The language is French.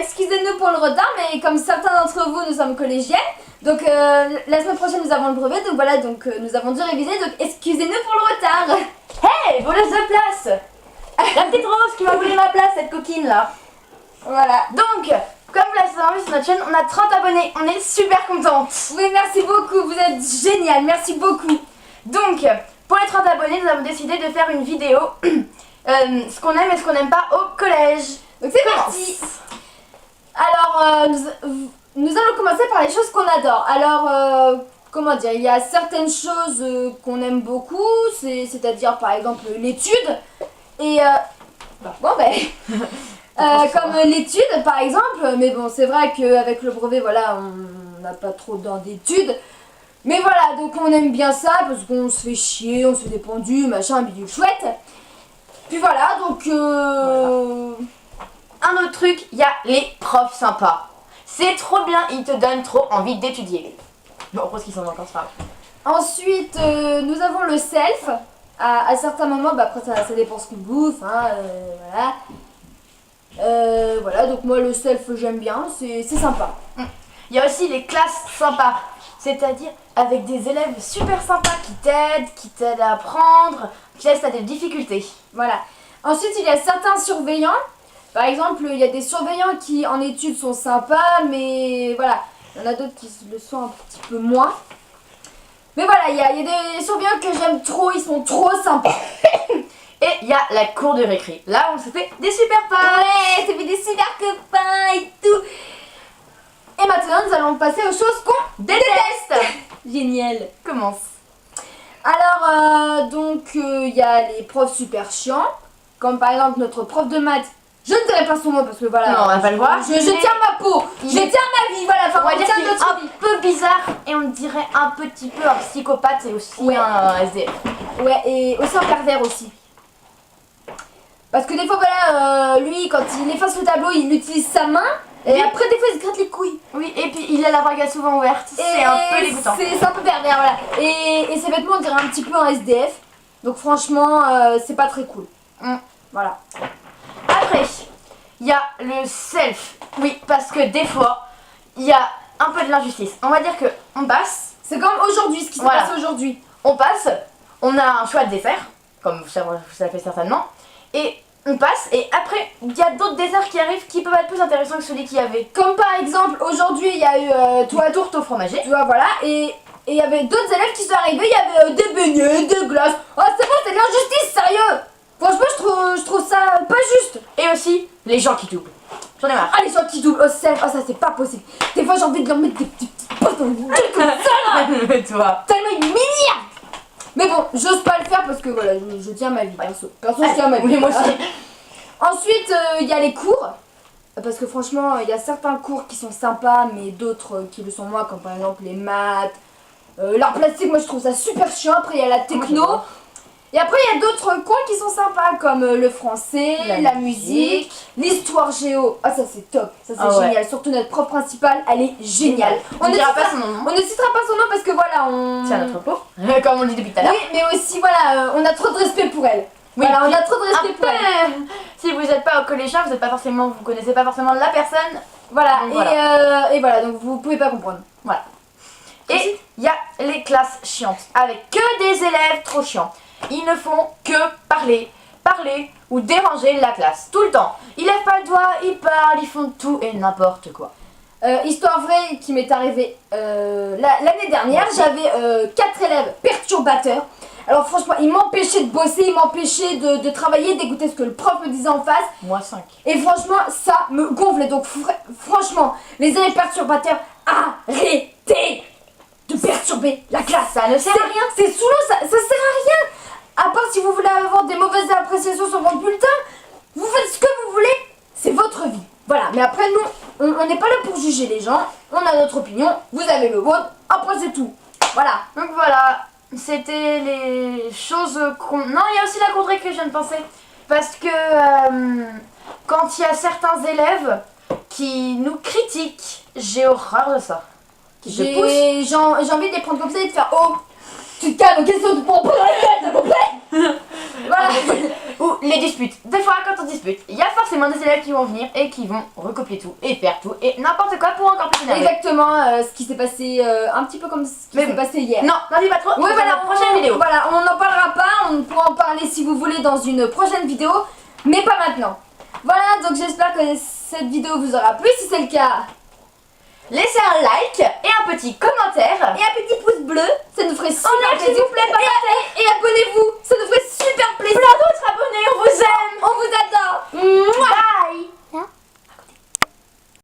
excusez-nous pour le retard, mais comme certains d'entre vous, nous sommes collégiennes. Donc la semaine prochaine, nous avons le brevet, donc voilà, nous avons dû réviser, donc excusez-nous pour le retard. Hey, voleuse de place. La petite Rose qui m'a volé ma place, cette coquine là. Voilà. Donc, comme vous l'avez vu sur notre chaîne, on a 30 abonnés, on est super contente. Oui, merci beaucoup, vous êtes génial, merci beaucoup. Donc, pour les 30 abonnés, nous avons décidé de faire une vidéo, ce qu'on aime et ce qu'on n'aime pas au collège. Donc c'est parti. Alors, nous allons commencer par les choses qu'on adore. Alors, comment dire, il y a certaines choses qu'on aime beaucoup, c'est-à-dire par exemple l'étude. Et, comme l'étude par exemple, mais bon, c'est vrai qu'avec le brevet, voilà, on n'a pas trop d'heures d'études. Mais voilà, donc on aime bien ça parce qu'on se fait chier, on se fait des pendus, machin, bidule chouette. Puis voilà, donc voilà. Un autre truc, il y a les profs sympas. C'est trop bien, ils te donnent trop envie d'étudier. Bon, après ce qu'ils sont encore ça. Ensuite, nous avons le self. À certains moments, bah, après ça dépend ce qu'on bouffe, hein, voilà. Voilà, donc moi le self j'aime bien, c'est sympa. Il y a aussi les classes sympas, c'est-à-dire avec des élèves super sympas qui t'aident à apprendre, qui laissent à des difficultés. Voilà. Ensuite, il y a certains surveillants. Par exemple, il y a des surveillants qui en études sont sympas, mais voilà, il y en a d'autres qui le sont un petit peu moins. Mais voilà, il y a des surveillants que j'aime trop, ils sont trop sympas. Et il y a la cour de récré. Là, on se fait des super potes. Ouais, ça fait des super copains et tout. Et maintenant, nous allons passer aux choses qu'on déteste. Génial. Commence. Alors, il y a les profs super chiants, comme par exemple notre prof de maths. Je ne dirai pas son nom parce que voilà. Non, on va pas le voir. Je tiens ma peau, je tiens ma vie, voilà. Enfin, on va dire qu'il est notre un peu bizarre et on dirait un petit peu un psychopathe et aussi un SDF. Ouais, et aussi un pervers aussi. Parce que des fois, voilà, lui, quand il efface le tableau, il utilise sa main. Et après, des fois, il se gratte les couilles. Oui, et puis il a la braguette souvent ouverte. C'est un peu dégoûtant. C'est un peu pervers, voilà. Et ses vêtements, on dirait un petit peu un SDF. Donc franchement, c'est pas très cool. Voilà. Après, il y a le self. Oui, parce que des fois, il y a un peu de l'injustice. On va dire que on passe. C'est comme aujourd'hui, ce qui s'est passé aujourd'hui. On passe, on a un choix de dessert, comme vous savez certainement. Et on passe, et après, il y a d'autres desserts qui arrivent qui peuvent être plus intéressants que celui qu'il y avait. Comme par exemple, aujourd'hui, il y a eu tourte au fromager. Tu vois, voilà, et il y avait d'autres élèves qui sont arrivés, il y avait des beignets, des glaces. Oh, c'est bon, c'est de l'injustice, sérieux. Franchement, je trouve ça pas juste. Et aussi, les gens qui doublent. J'en ai marre. Ah, les gens qui doublent au self, oh, ça c'est pas possible. Des fois, j'ai envie de leur mettre des petits potes dans le gueule comme ça, là. Toi. Tellement ils m'énervent. Mais bon, j'ose pas le faire parce que voilà, je tiens ma vie, perso. Perso, je tiens ma vie. Oui, moi aussi. Ensuite, il y a les cours. Parce que franchement, il y a certains cours qui sont sympas, mais d'autres qui le sont moins, comme par exemple les maths. L'art plastique, moi je trouve ça super chiant. Après, il y a la techno. Et après, il y a d'autres cours qui sont sympas, comme le français, la musique, l'histoire géo. Ah, ça c'est top, ça c'est génial. Surtout notre prof principale, elle est géniale. On ne dira pas son nom. On ne citera pas son nom parce que voilà, on... C'est à notre peau, comme on le dit depuis tout à l'heure. Oui, mais aussi, voilà, on a trop de respect pour elle. Oui, voilà, on a trop de respect pour elle. Si vous n'êtes pas au collégien, vous connaissez pas forcément la personne. Voilà, et voilà, donc vous pouvez pas comprendre. Voilà. Et il y a les classes chiantes, avec que des élèves trop chiants. Ils ne font que parler ou déranger la classe, tout le temps. Ils lèvent pas le doigt, ils parlent, ils font tout et n'importe quoi. Histoire vraie qui m'est arrivée l'année dernière, j'avais 4 élèves perturbateurs. Alors franchement, ils m'empêchaient de bosser, ils m'empêchaient de travailler, d'écouter ce que le prof me disait en face. Moi 5. Et franchement, ça me gonflait. Donc franchement, les élèves perturbateurs, arrêtez de perturber la classe. Ça ne sert à rien. C'est saoulant, ça sert à rien. À part si vous voulez avoir des mauvaises appréciations sur votre bulletin, vous faites ce que vous voulez, c'est votre vie. Voilà, mais après nous, on n'est pas là pour juger les gens, on a notre opinion, vous avez le vôtre, après c'est tout. Voilà. Donc voilà, c'était les choses qu'on... Non, il y a aussi la contre que je viens de penser. Parce que quand il y a certains élèves qui nous critiquent, j'ai horreur de ça. J'ai envie de les prendre comme ça et de faire oh, tu te calmes, qu'est-ce que tu prends pas dans la tête, s'il vous plaît. Voilà. Ou les disputes. Des fois, quand on dispute, il y a forcément des élèves qui vont venir et qui vont recopier tout et faire tout et n'importe quoi pour encore plus énerver. Exactement, ce qui s'est passé un petit peu comme ce qui s'est passé hier. Non, n'en dis pas trop. Oui, Dans voilà, la prochaine vidéo. Voilà, on n'en parlera pas, on pourra en parler si vous voulez dans une prochaine vidéo, mais pas maintenant. Voilà, donc j'espère que cette vidéo vous aura plu. Si c'est le cas, Laissez un like et un petit commentaire. et un petit pouce bleu, ça nous ferait super Oh, merci, plaisir. s'il vous plaît, Et